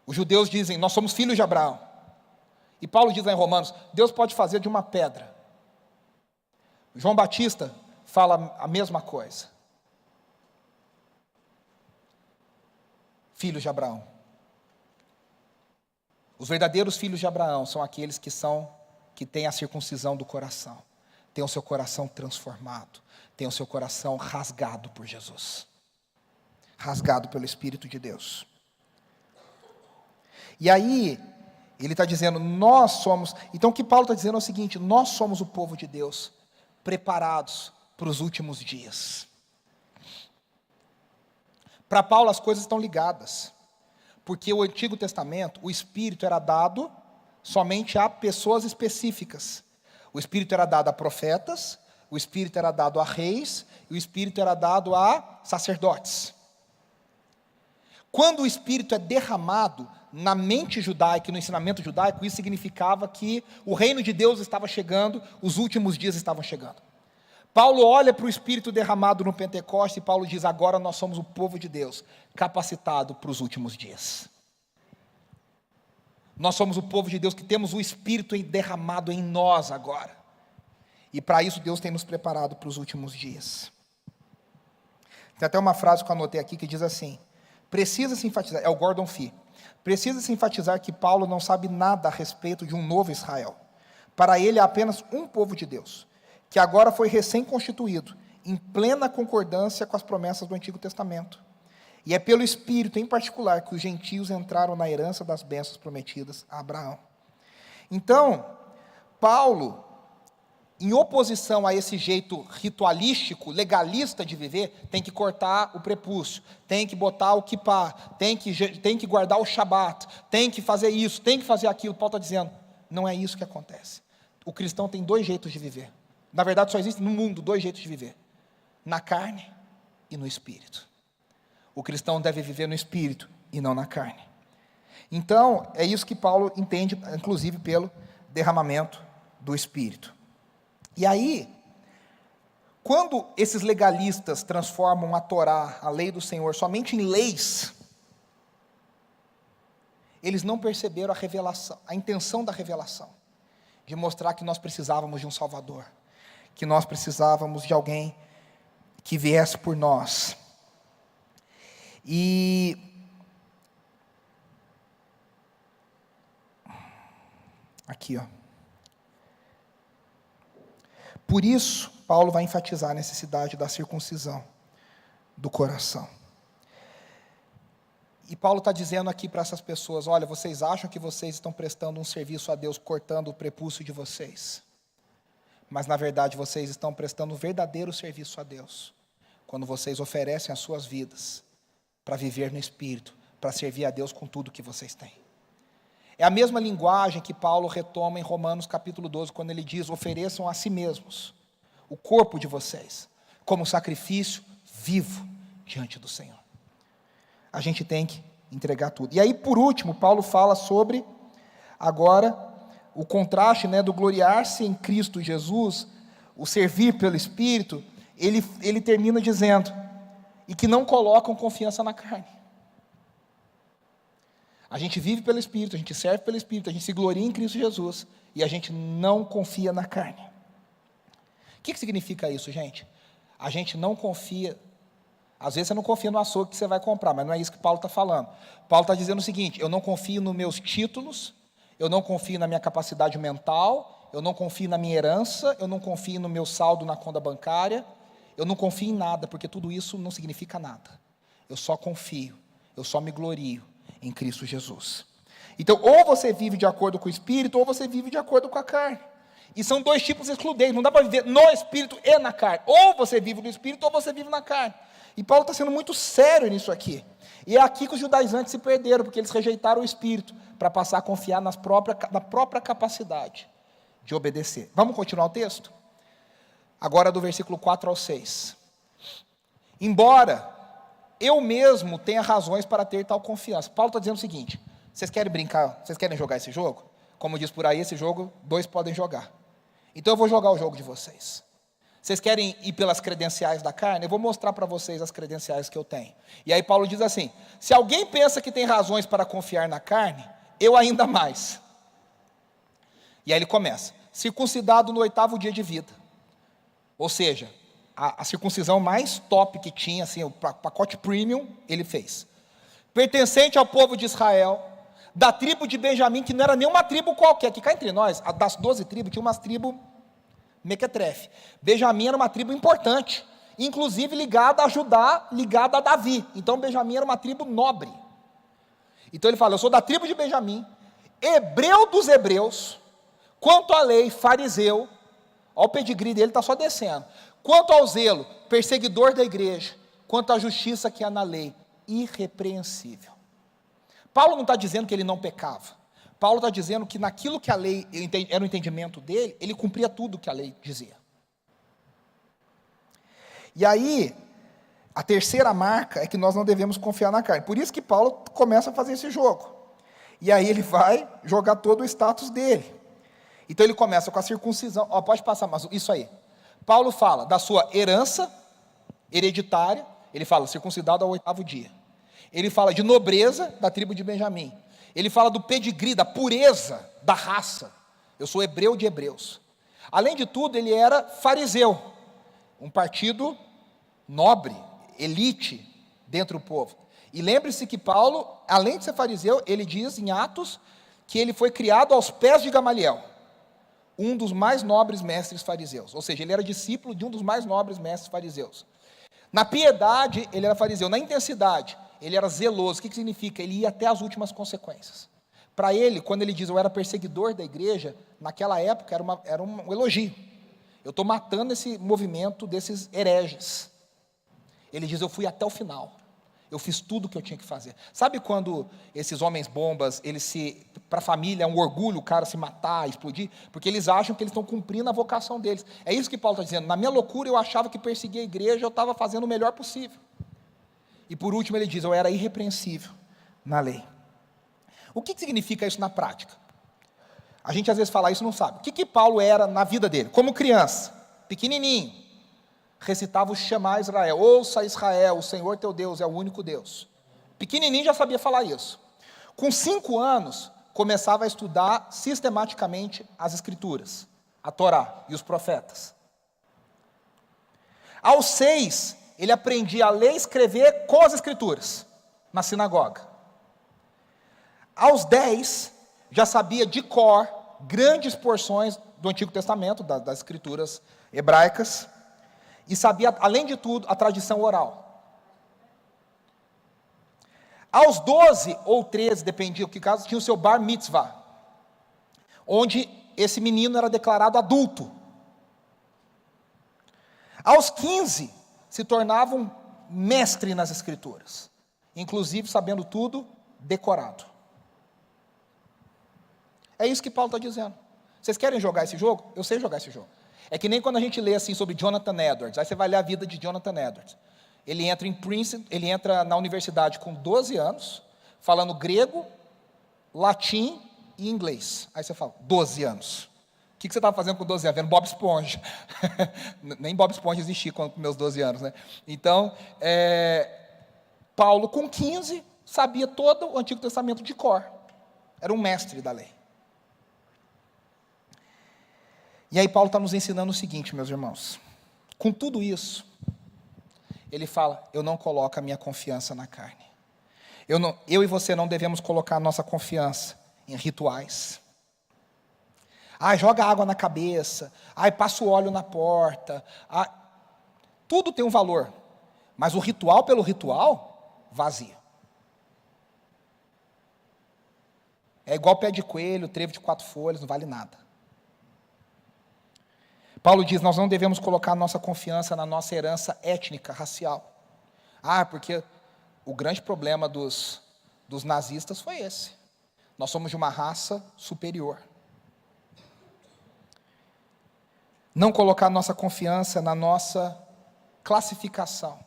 Os judeus dizem, nós somos filhos de Abraão. E Paulo diz lá em Romanos, Deus pode fazer de uma pedra. João Batista fala a mesma coisa. Filhos de Abraão. Os verdadeiros filhos de Abraão são aqueles que têm a circuncisão do coração, têm o seu coração transformado, têm o seu coração rasgado por Jesus, rasgado pelo Espírito de Deus. E aí, ele está dizendo, nós somos, então o que Paulo está dizendo é o seguinte, nós somos o povo de Deus, preparados para os últimos dias. Para Paulo as coisas estão ligadas, porque o Antigo Testamento, o Espírito era dado somente a pessoas específicas. O Espírito era dado a profetas, o Espírito era dado a reis, e o Espírito era dado a sacerdotes. Quando o Espírito é derramado na mente judaica e no ensinamento judaico, isso significava que o reino de Deus estava chegando, os últimos dias estavam chegando. Paulo olha para o Espírito derramado no Pentecostes e Paulo diz, agora nós somos o povo de Deus, capacitado para os últimos dias. Nós somos o povo de Deus que temos o Espírito derramado em nós agora. E para isso Deus tem nos preparado para os últimos dias. Tem até uma frase que eu anotei aqui que diz assim, precisa-se enfatizar, é o Gordon Fee, precisa-se enfatizar que Paulo não sabe nada a respeito de um novo Israel. Para ele há apenas um povo de Deus, que agora foi recém-constituído, em plena concordância com as promessas do Antigo Testamento. E é pelo Espírito, em particular, que os gentios entraram na herança das bênçãos prometidas a Abraão. Então, Paulo, em oposição a esse jeito ritualístico, legalista de viver, tem que cortar o prepúcio, tem que botar o quipá, tem que guardar o shabat, tem que fazer isso, tem que fazer aquilo. Paulo está dizendo, não é isso que acontece. O cristão tem dois jeitos de viver. Na verdade, só existem no mundo dois jeitos de viver. Na carne e no Espírito. O cristão deve viver no Espírito e não na carne. Então, é isso que Paulo entende, inclusive pelo derramamento do Espírito. E aí, quando esses legalistas transformam a Torá, a lei do Senhor, somente em leis, eles não perceberam a revelação, a intenção da revelação, de mostrar que nós precisávamos de um Salvador, que nós precisávamos de alguém que viesse por nós. E Aqui, ó. Por isso, Paulo vai enfatizar a necessidade da circuncisão do coração. E Paulo está dizendo aqui para essas pessoas, olha, vocês acham que vocês estão prestando um serviço a Deus, cortando o prepúcio de vocês. Mas, na verdade, vocês estão prestando um verdadeiro serviço a Deus, quando vocês oferecem as suas vidas para viver no Espírito, para servir a Deus com tudo que vocês têm. É a mesma linguagem que Paulo retoma em Romanos capítulo 12, quando ele diz, ofereçam a si mesmos o corpo de vocês, como sacrifício vivo diante do Senhor. A gente tem que entregar tudo. E aí, por último, Paulo fala sobre, agora, o contraste, do gloriar-se em Cristo Jesus, o servir pelo Espírito, ele termina dizendo, e que não colocam confiança na carne. A gente vive pelo Espírito, a gente serve pelo Espírito, a gente se gloria em Cristo Jesus, e a gente não confia na carne. O que significa isso, gente? A gente não confia, às vezes você não confia no açougue que você vai comprar, mas não é isso que Paulo está falando. Paulo está dizendo o seguinte, eu não confio nos meus títulos, eu não confio na minha capacidade mental, eu não confio na minha herança, eu não confio no meu saldo na conta bancária, eu não confio em nada, porque tudo isso não significa nada. Eu só confio, eu só me glorio em Cristo Jesus. Então, ou você vive de acordo com o Espírito, ou você vive de acordo com a carne. E são dois tipos excludentes, não dá para viver no Espírito e na carne. Ou você vive no Espírito, ou você vive na carne. E Paulo está sendo muito sério nisso aqui. E é aqui que os judaizantes se perderam, porque eles rejeitaram o Espírito, para passar a confiar na própria capacidade de obedecer. Vamos continuar o texto? Agora do versículo 4 ao 6. Embora eu mesmo tenha razões para ter tal confiança. Paulo está dizendo o seguinte, vocês querem brincar, vocês querem jogar esse jogo? Como diz por aí, esse jogo, 2 podem jogar. Então eu vou jogar o jogo de vocês. Vocês querem ir pelas credenciais da carne? Eu vou mostrar para vocês as credenciais que eu tenho. E aí Paulo diz assim, se alguém pensa que tem razões para confiar na carne, eu ainda mais. E aí ele começa, circuncidado no 8º dia de vida. Ou seja, a circuncisão mais top que tinha, assim, o pacote premium, ele fez. Pertencente ao povo de Israel, da tribo de Benjamim, que não era nenhuma tribo qualquer, que cá entre nós, das 12 tribos, tinha umas tribos mequetrefe. Benjamim era uma tribo importante, inclusive ligada a Judá, ligada a Davi. Então Benjamim era uma tribo nobre. Então ele fala, eu sou da tribo de Benjamim, hebreu dos hebreus, quanto à lei, fariseu, olha o pedigree dele, está só descendo. Quanto ao zelo, perseguidor da igreja, quanto à justiça que há na lei, irrepreensível. Paulo não está dizendo que ele não pecava. Paulo está dizendo que naquilo que a lei era o entendimento dele, ele cumpria tudo que a lei dizia. E aí, a terceira marca é que nós não devemos confiar na carne. Por isso que Paulo começa a fazer esse jogo. E aí ele vai jogar todo o status dele. Então ele começa com a circuncisão. Pode passar, mas isso aí. Paulo fala da sua herança hereditária, ele fala circuncidado ao 8º dia. Ele fala de nobreza da tribo de Benjamim. Ele fala do pedigree, da pureza da raça. Eu sou hebreu de hebreus. Além de tudo, ele era fariseu, um partido nobre, elite dentro do povo. E lembre-se que Paulo, além de ser fariseu, ele diz em Atos que ele foi criado aos pés de Gamaliel, um dos mais nobres mestres fariseus. Ou seja, ele era discípulo de um dos mais nobres mestres fariseus. Na piedade, ele era fariseu. Na intensidade, ele era zeloso. O que significa? Ele ia até as últimas consequências. Para ele, quando ele diz, eu era perseguidor da igreja, naquela época era um elogio. Eu estou matando esse movimento desses hereges. Ele diz, eu fui até o final. Eu fiz tudo o que eu tinha que fazer. Sabe quando esses homens bombas, para a família é um orgulho o cara se matar, explodir? Porque eles acham que eles estão cumprindo a vocação deles. É isso que Paulo está dizendo. Na minha loucura eu achava que perseguir a igreja, eu estava fazendo o melhor possível. E por último ele diz, eu era irrepreensível na lei. O que significa isso na prática? A gente às vezes fala isso e não sabe. O que Paulo era na vida dele? Como criança, pequenininho, recitava o Shema Israel, ouça Israel, o Senhor teu Deus é o único Deus. Pequenininho já sabia falar isso. Com 5 anos, começava a estudar sistematicamente as Escrituras, a Torá e os profetas. Aos 6, ele aprendia a ler e escrever com as Escrituras, na sinagoga. Aos 10, já sabia de cor grandes porções do Antigo Testamento, das escrituras hebraicas, e sabia, além de tudo, a tradição oral. Aos 12 ou 13, dependia do que caso, tinha o seu bar mitzvah, onde esse menino era declarado adulto. Aos 15, se tornava um mestre nas escrituras, inclusive sabendo tudo decorado. É isso que Paulo está dizendo. Vocês querem jogar esse jogo? Eu sei jogar esse jogo. É que nem quando a gente lê assim sobre Jonathan Edwards, aí você vai ler a vida de Jonathan Edwards. Ele entra em Princeton, ele entra na universidade com 12 anos, falando grego, latim e inglês. Aí você fala, 12 anos. O que você estava fazendo com 12 anos? Vendo Bob Esponja. Nem Bob Esponja existia com meus 12 anos, né? Então, Paulo com 15 sabia todo o Antigo Testamento de cor. Era um mestre da lei. E aí Paulo está nos ensinando o seguinte, meus irmãos. Com tudo isso, ele fala, eu não coloco a minha confiança na carne. Eu e você não devemos colocar a nossa confiança em rituais. Joga água na cabeça. Passa o óleo na porta. Tudo tem um valor. Mas o ritual pelo ritual, vazio. É igual pé de coelho, trevo de 4 folhas, não vale nada. Paulo diz, nós não devemos colocar nossa confiança na nossa herança étnica, racial. Porque o grande problema dos nazistas foi esse. Nós somos de uma raça superior. Não colocar nossa confiança na nossa classificação.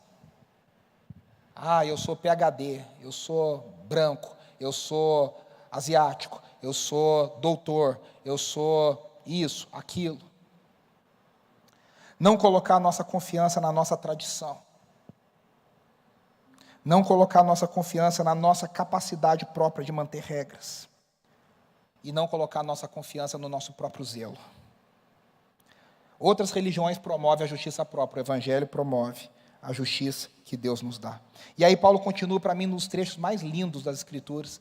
Eu sou PhD, eu sou branco, eu sou asiático, eu sou doutor, eu sou isso, aquilo. Não colocar nossa confiança na nossa tradição. Não colocar nossa confiança na nossa capacidade própria de manter regras. E não colocar nossa confiança no nosso próprio zelo. Outras religiões promovem a justiça própria, o Evangelho promove a justiça que Deus nos dá. E aí Paulo continua para mim nos trechos mais lindos das Escrituras.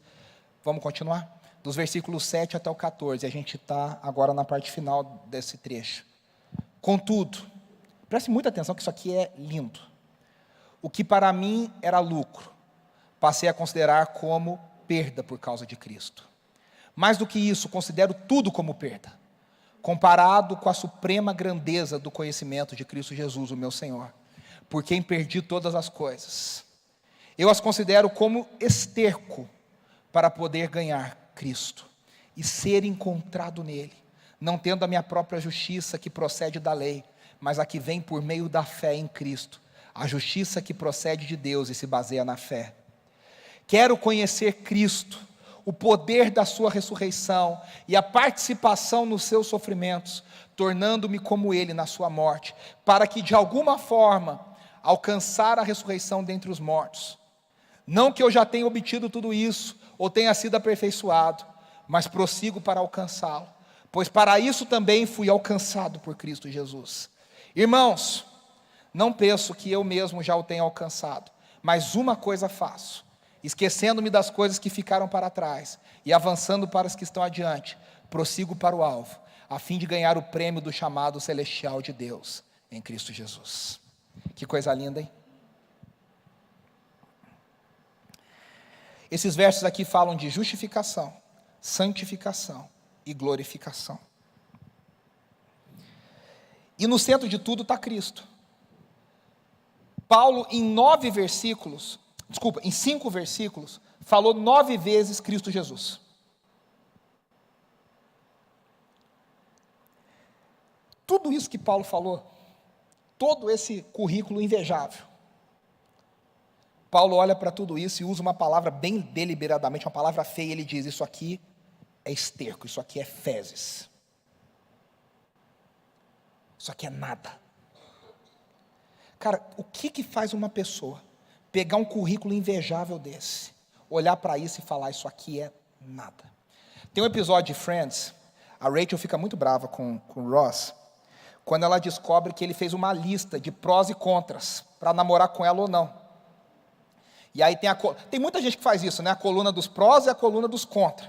Vamos continuar? Dos versículos 7 até o 14, a gente está agora na parte final desse trecho. Contudo, preste muita atenção que isso aqui é lindo. O que para mim era lucro, passei a considerar como perda por causa de Cristo. Mais do que isso, considero tudo como perda, comparado com a suprema grandeza do conhecimento de Cristo Jesus, o meu Senhor, por quem perdi todas as coisas. Eu as considero como esterco para poder ganhar Cristo e ser encontrado nele, não tendo a minha própria justiça que procede da lei, mas a que vem por meio da fé em Cristo, a justiça que procede de Deus e se baseia na fé. Quero conhecer Cristo, o poder da sua ressurreição e a participação nos seus sofrimentos, tornando-me como ele na sua morte, para que de alguma forma alcançar a ressurreição dentre os mortos. Não que eu já tenha obtido tudo isso, ou tenha sido aperfeiçoado, mas prossigo para alcançá-lo, pois para isso também fui alcançado por Cristo Jesus. Irmãos, não penso que eu mesmo já o tenha alcançado, mas uma coisa faço, esquecendo-me das coisas que ficaram para trás, e avançando para as que estão adiante, prossigo para o alvo, a fim de ganhar o prêmio do chamado celestial de Deus, em Cristo Jesus. Que coisa linda, hein? Esses versos aqui falam de justificação, santificação e glorificação. E no centro de tudo está Cristo. Paulo, em 5 versículos, falou 9 vezes Cristo Jesus. Tudo isso que Paulo falou, todo esse currículo invejável, Paulo olha para tudo isso e usa uma palavra bem deliberadamente, uma palavra feia, ele diz, isso aqui é esterco, isso aqui é fezes. Isso aqui é nada. Cara, o que faz uma pessoa pegar um currículo invejável desse, olhar para isso e falar, isso aqui é nada? Tem um episódio de Friends, a Rachel fica muito brava com o Ross, quando ela descobre que ele fez uma lista de prós e contras, para namorar com ela ou não. E aí tem muita gente que faz isso, né? A coluna dos prós e a coluna dos contras.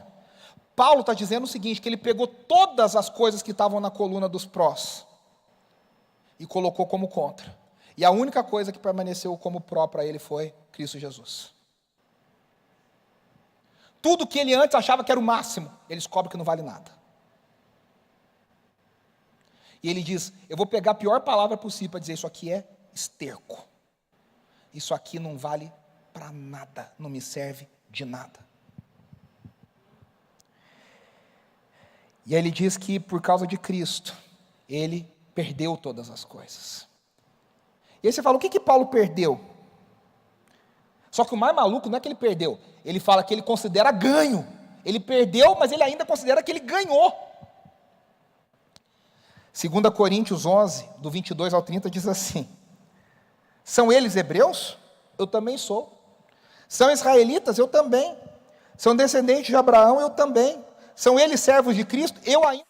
Paulo está dizendo o seguinte, que ele pegou todas as coisas que estavam na coluna dos prós e colocou como contra. E a única coisa que permaneceu como pró para ele foi Cristo Jesus. Tudo que ele antes achava que era o máximo, ele descobre que não vale nada. E ele diz, eu vou pegar a pior palavra possível para dizer, isso aqui é esterco. Isso aqui não vale para nada, não me serve de nada. E aí ele diz que por causa de Cristo, ele perdeu todas as coisas. E aí você fala, o que Paulo perdeu? Só que o mais maluco não é que ele perdeu, ele fala que ele considera ganho. Ele perdeu, mas ele ainda considera que ele ganhou. 2 Coríntios 11, do 22 ao 30, diz assim, são eles hebreus? Eu também sou. São israelitas? Eu também. São descendentes de Abraão? Eu também. São eles servos de Cristo? Eu ainda.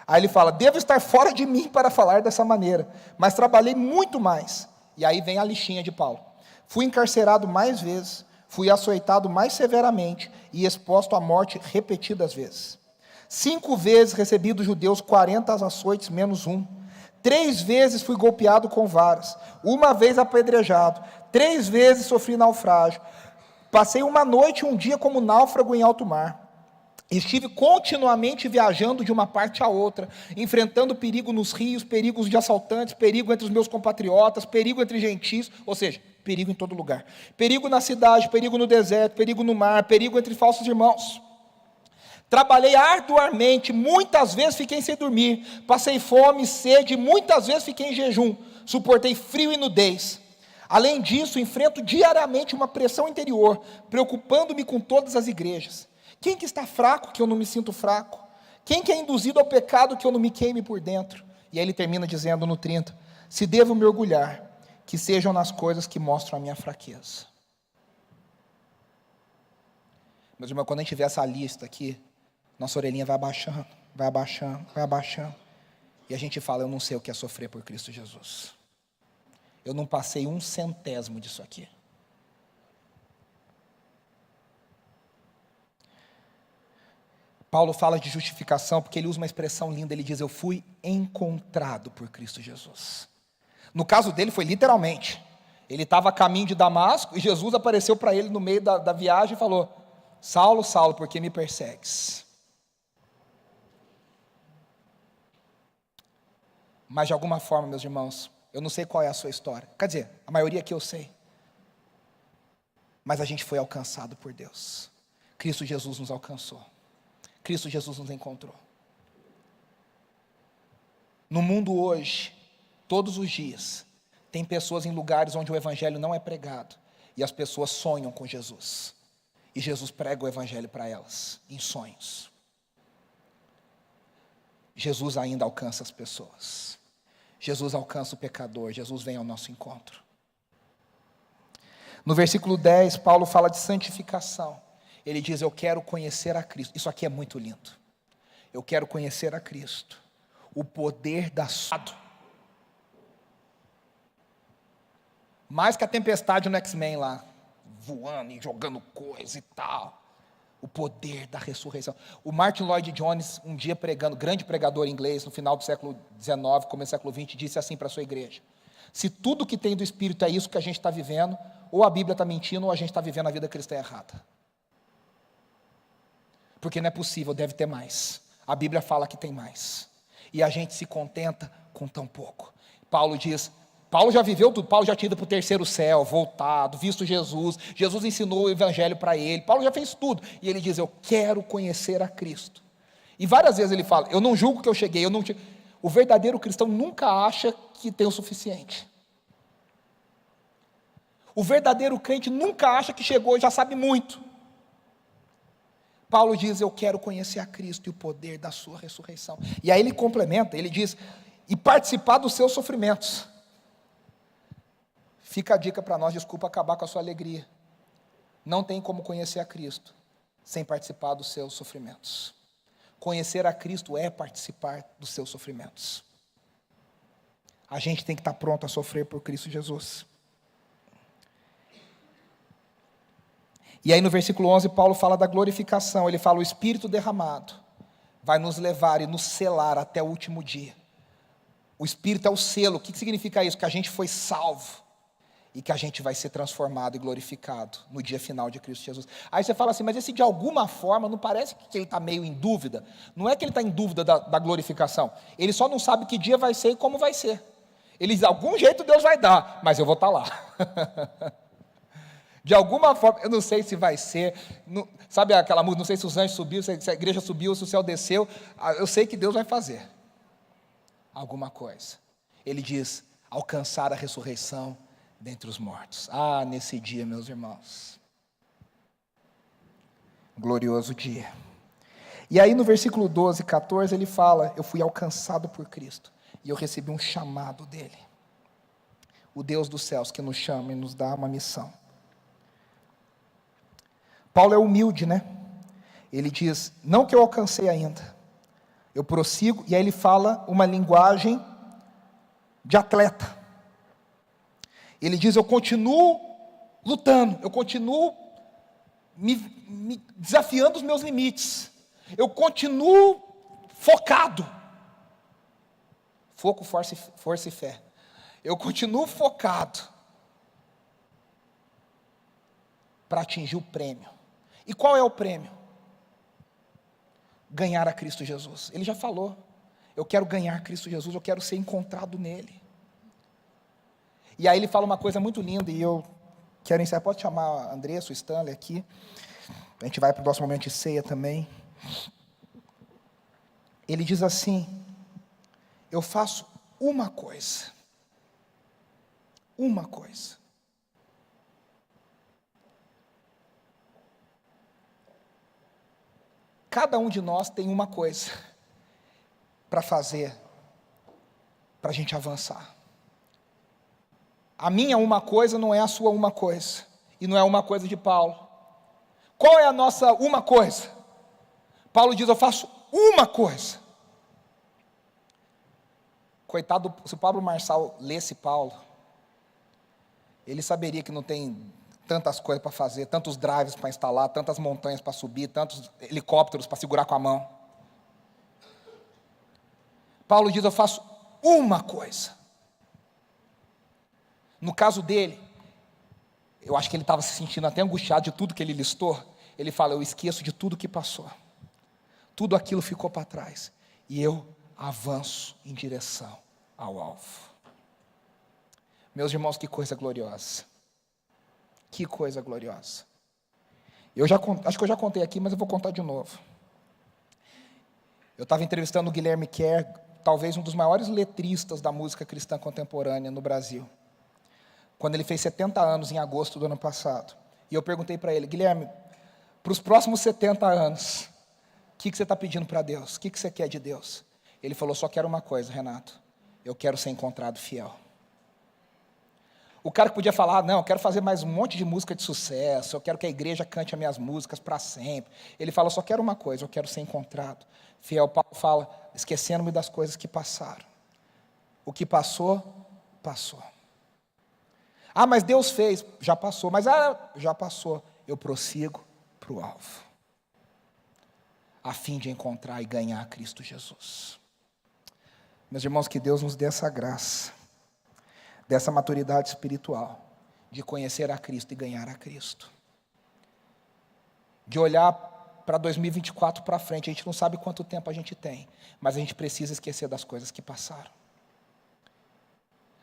Aí ele fala, devo estar fora de mim para falar dessa maneira, mas trabalhei muito mais. E aí vem a listinha de Paulo. Fui encarcerado mais vezes, fui açoitado mais severamente e exposto à morte repetidas vezes. 5 vezes recebi dos judeus 40 açoites menos 1. 3 vezes fui golpeado com varas, 1 vez apedrejado, 3 vezes sofri naufrágio. Passei 1 noite e 1 dia como náufrago em alto mar. Estive continuamente viajando de uma parte a outra, enfrentando perigo nos rios, perigos de assaltantes, perigo entre os meus compatriotas, perigo entre gentis, ou seja, perigo em todo lugar. Perigo na cidade, perigo no deserto, perigo no mar, perigo entre falsos irmãos. Trabalhei arduamente, muitas vezes fiquei sem dormir, passei fome, sede, muitas vezes fiquei em jejum, suportei frio e nudez. Além disso, enfrento diariamente uma pressão interior, preocupando-me com todas as igrejas. Quem que está fraco que eu não me sinto fraco? Quem que é induzido ao pecado que eu não me queime por dentro? E aí ele termina dizendo no 30, se devo me orgulhar, que sejam nas coisas que mostram a minha fraqueza. Meus irmãos, quando a gente vê essa lista aqui, nossa orelhinha vai abaixando, vai abaixando, vai abaixando. E a gente fala, eu não sei o que é sofrer por Cristo Jesus. Eu não passei 1/100 disso aqui. Paulo fala de justificação porque ele usa uma expressão linda, ele diz, eu fui encontrado por Cristo Jesus. No caso dele foi literalmente, ele estava a caminho de Damasco e Jesus apareceu para ele no meio da viagem e falou, Saulo, Saulo, por que me persegues? Mas de alguma forma, meus irmãos, eu não sei qual é a sua história, quer dizer, a maioria aqui eu sei, mas a gente foi alcançado por Deus, Cristo Jesus nos alcançou, Cristo Jesus nos encontrou. No mundo hoje, todos os dias, tem pessoas em lugares onde o evangelho não é pregado, e as pessoas sonham com Jesus, e Jesus prega o evangelho para elas, em sonhos. Jesus ainda alcança as pessoas, Jesus alcança o pecador, Jesus vem ao nosso encontro. No versículo 10, Paulo fala de santificação, ele diz, eu quero conhecer a Cristo, isso aqui é muito lindo, eu quero conhecer a Cristo, o poder da sua... Mais que a tempestade no X-Men lá, voando e jogando coisa e tal, o poder da ressurreição. O Martin Lloyd Jones, um dia pregando, grande pregador inglês, no final do século XIX, começo do século XX, disse assim para a sua igreja, se tudo que tem do Espírito é isso que a gente está vivendo, ou a Bíblia está mentindo, ou a gente está vivendo a vida cristã errada. Porque não é possível, deve ter mais. A Bíblia fala que tem mais. E a gente se contenta com tão pouco. Paulo diz, Paulo já viveu tudo, Paulo já tinha ido para o 3º céu, voltado, visto Jesus, Jesus ensinou o evangelho para ele, Paulo já fez tudo, e ele diz, eu quero conhecer a Cristo, e várias vezes ele fala, eu não julgo que eu cheguei, o verdadeiro cristão nunca acha que tem o suficiente, o verdadeiro crente nunca acha que chegou e já sabe muito. Paulo diz, eu quero conhecer a Cristo e o poder da sua ressurreição, e aí ele complementa, ele diz, e participar dos seus sofrimentos. Fica a dica para nós, desculpa acabar com a sua alegria. Não tem como conhecer a Cristo sem participar dos seus sofrimentos. Conhecer a Cristo é participar dos seus sofrimentos. A gente tem que estar pronto a sofrer por Cristo Jesus. E aí no versículo 11, Paulo fala da glorificação. Ele fala: o Espírito derramado vai nos levar e nos selar até o último dia. O Espírito é o selo. O que significa isso? Que a gente foi salvo e que a gente vai ser transformado e glorificado no dia final de Cristo Jesus. Aí você fala assim: mas esse de alguma forma, não parece que ele está meio em dúvida? Não é que ele está em dúvida da glorificação. Ele só não sabe que dia vai ser e como vai ser. Ele diz: algum jeito Deus vai dar, mas eu vou estar lá. De alguma forma, eu não sei se vai ser, não, sabe aquela música, não sei se os anjos subiram, se a igreja subiu, se o céu desceu, eu sei que Deus vai fazer alguma coisa. Ele diz: alcançar a ressurreição dentre os mortos. Ah, nesse dia, meus irmãos, glorioso dia. E aí no versículo 12, 14, ele fala: eu fui alcançado por Cristo, e eu recebi um chamado dele, o Deus dos céus que nos chama e nos dá uma missão. Paulo é humilde, né? Ele diz: não que eu alcancei ainda, eu prossigo, e aí ele fala uma linguagem de atleta. Ele diz: eu continuo lutando, eu continuo me desafiando os meus limites, eu continuo focado. Foco, força e fé. Eu continuo focado para atingir o prêmio. E qual é o prêmio? Ganhar a Cristo Jesus. Ele já falou: eu quero ganhar Cristo Jesus, eu quero ser encontrado nele. E aí ele fala uma coisa muito linda, e eu quero encerrar. Pode chamar a Andressa, o Stanley aqui. A gente vai para o nosso momento de ceia também. Ele diz assim: eu faço uma coisa. Uma coisa. Cada um de nós tem uma coisa para fazer, para a gente avançar. A minha uma coisa não é a sua uma coisa, e não é uma coisa de Paulo. Qual é a nossa uma coisa? Paulo diz: eu faço uma coisa. Coitado, se o Pablo Marçal lesse Paulo, ele saberia que não tem tantas coisas para fazer, tantos drives para instalar, tantas montanhas para subir, tantos helicópteros para segurar com a mão. Paulo diz: eu faço uma coisa. No caso dele, eu acho que ele estava se sentindo até angustiado de tudo que ele listou. Ele fala: eu esqueço de tudo que passou, tudo aquilo ficou para trás, e eu avanço em direção ao alvo. Meus irmãos, que coisa gloriosa. Que coisa gloriosa. Acho que eu já contei aqui, mas eu vou contar de novo. Eu estava entrevistando o Guilherme Kerr, talvez um dos maiores letristas da música cristã contemporânea no Brasil, quando ele fez 70 anos em agosto do ano passado. E eu perguntei para ele: Guilherme, para os próximos 70 anos, o que você está pedindo para Deus? O que você quer de Deus? Ele falou: só quero uma coisa, Renato, eu quero ser encontrado fiel. O cara que podia falar: não, eu quero fazer mais um monte de música de sucesso, eu quero que a igreja cante as minhas músicas para sempre. Ele fala: só quero uma coisa, eu quero ser encontrado fiel. Paulo fala: esquecendo-me das coisas que passaram. O que passou, passou. Ah, mas Deus fez, já passou. Mas já passou. Eu prossigo para o alvo, a fim de encontrar e ganhar Cristo Jesus. Meus irmãos, que Deus nos dê essa graça, dessa maturidade espiritual, de conhecer a Cristo e ganhar a Cristo. De olhar para 2024 para frente. A gente não sabe quanto tempo a gente tem, mas a gente precisa esquecer das coisas que passaram.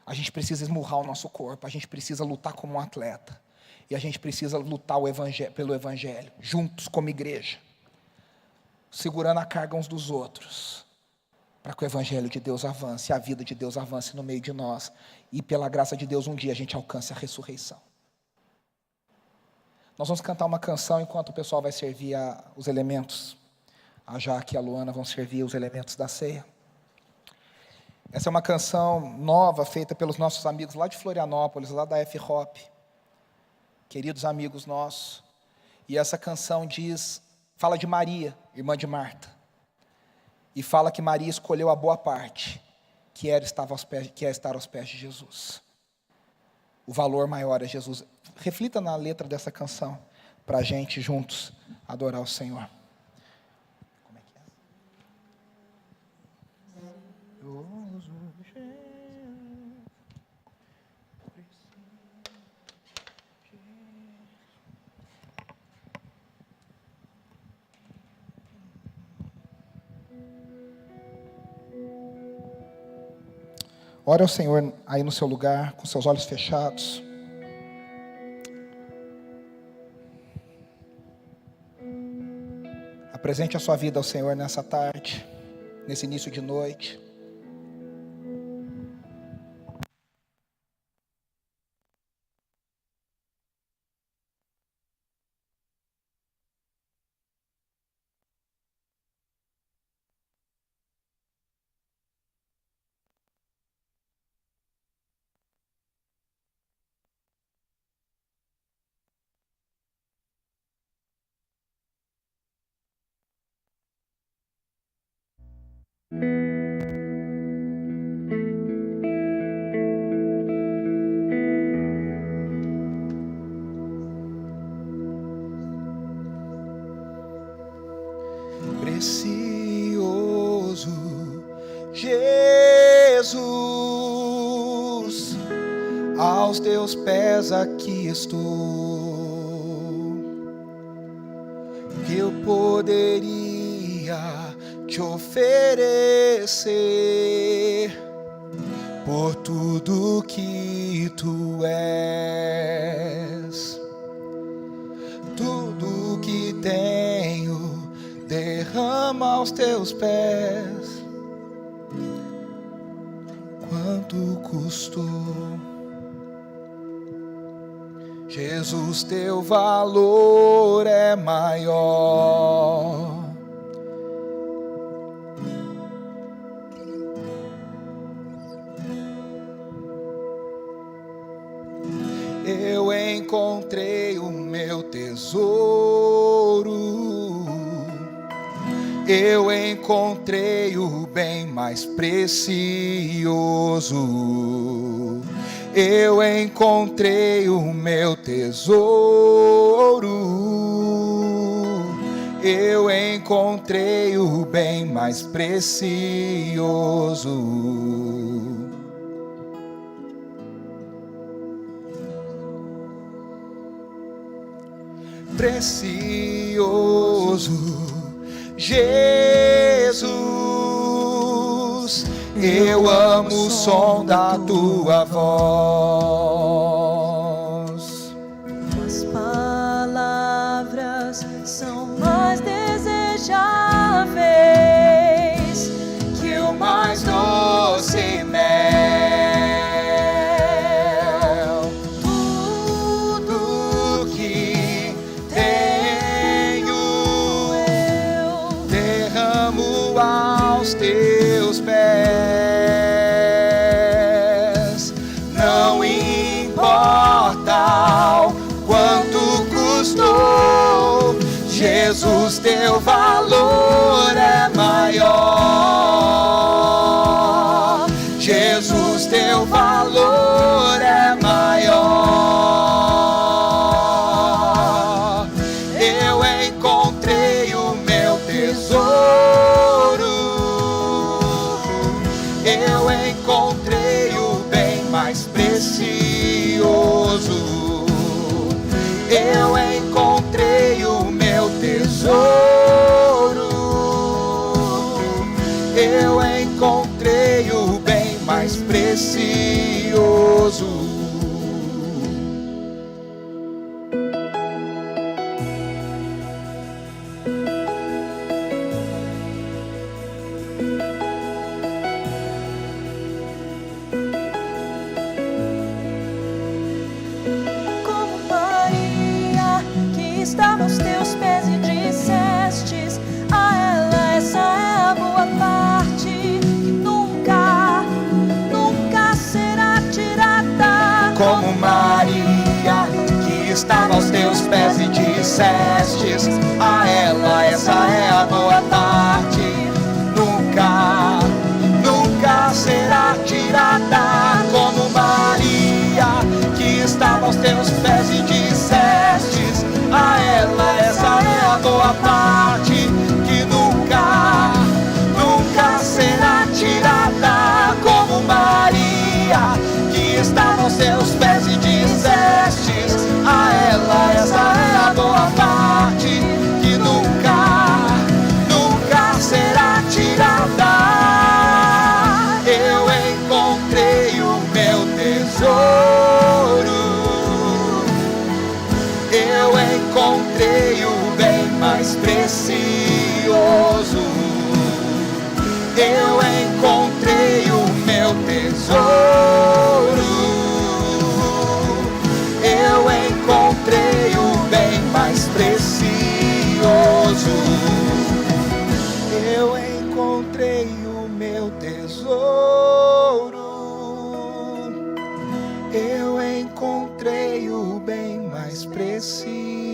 A gente precisa esmurrar o nosso corpo, a gente precisa lutar como um atleta, e a gente precisa lutar pelo Evangelho, juntos como igreja, segurando a carga uns dos outros, para que o Evangelho de Deus avance, a vida de Deus avance no meio de nós, e pela graça de Deus um dia a gente alcance a ressurreição. Nós vamos cantar uma canção enquanto o pessoal vai servir os elementos. A Jaque e a Luana vão servir os elementos da ceia. Essa é uma canção nova, feita pelos nossos amigos lá de Florianópolis, lá da F-Hop, queridos amigos nossos. E essa canção fala de Maria, irmã de Marta, e fala que Maria escolheu a boa parte, que é estar aos pés de Jesus. O valor maior é Jesus. Reflita na letra dessa canção. para a gente juntos adorar o Senhor. Como é que é? Ore ao Senhor aí no seu lugar, com seus olhos fechados. Apresente a sua vida ao Senhor nessa tarde, nesse início de noite. Precioso Jesus, aos teus pés aqui estou. Que eu poderia te oferecer por tudo que tu és, tudo que tenho derrama aos teus pés. Quanto custou, Jesus, teu valor é maior. Eu encontrei o meu tesouro, eu encontrei o bem mais precioso. Eu encontrei o meu tesouro, eu encontrei o bem mais precioso. Precioso Jesus, eu amo o som da tua voz. Tuas palavras são mais desejáveis que o mais doce mel. Tudo que tenho eu derramo aos teus pés. Não importa o quanto custou, Jesus, teu valor é maior. Jesus, teu valor é maior. Eu encontrei o meu tesouro, eu encontrei o bem mais precioso. Eu encontrei o meu tesouro, eu encontrei o bem mais precioso. Como Maria, que estava aos teus pés e dissestes a ela: essa é a boa parte, que nunca, nunca será tirada. Como Maria, que estava aos teus pés e dissestes a ela: essa é a boa parte, nunca, nunca será tirada. Como Maria, que estava aos teus pés e dissestes a ela: Maria, que estava aos seus pés e dissestes a ela: essa é a boa parte, que nunca, nunca será tirada. Eu encontrei o meu tesouro, eu encontrei o bem mais precioso. Eu encontrei o meu tesouro, eu encontrei o bem mais precioso. Eu encontrei o meu tesouro, eu encontrei o bem mais precioso.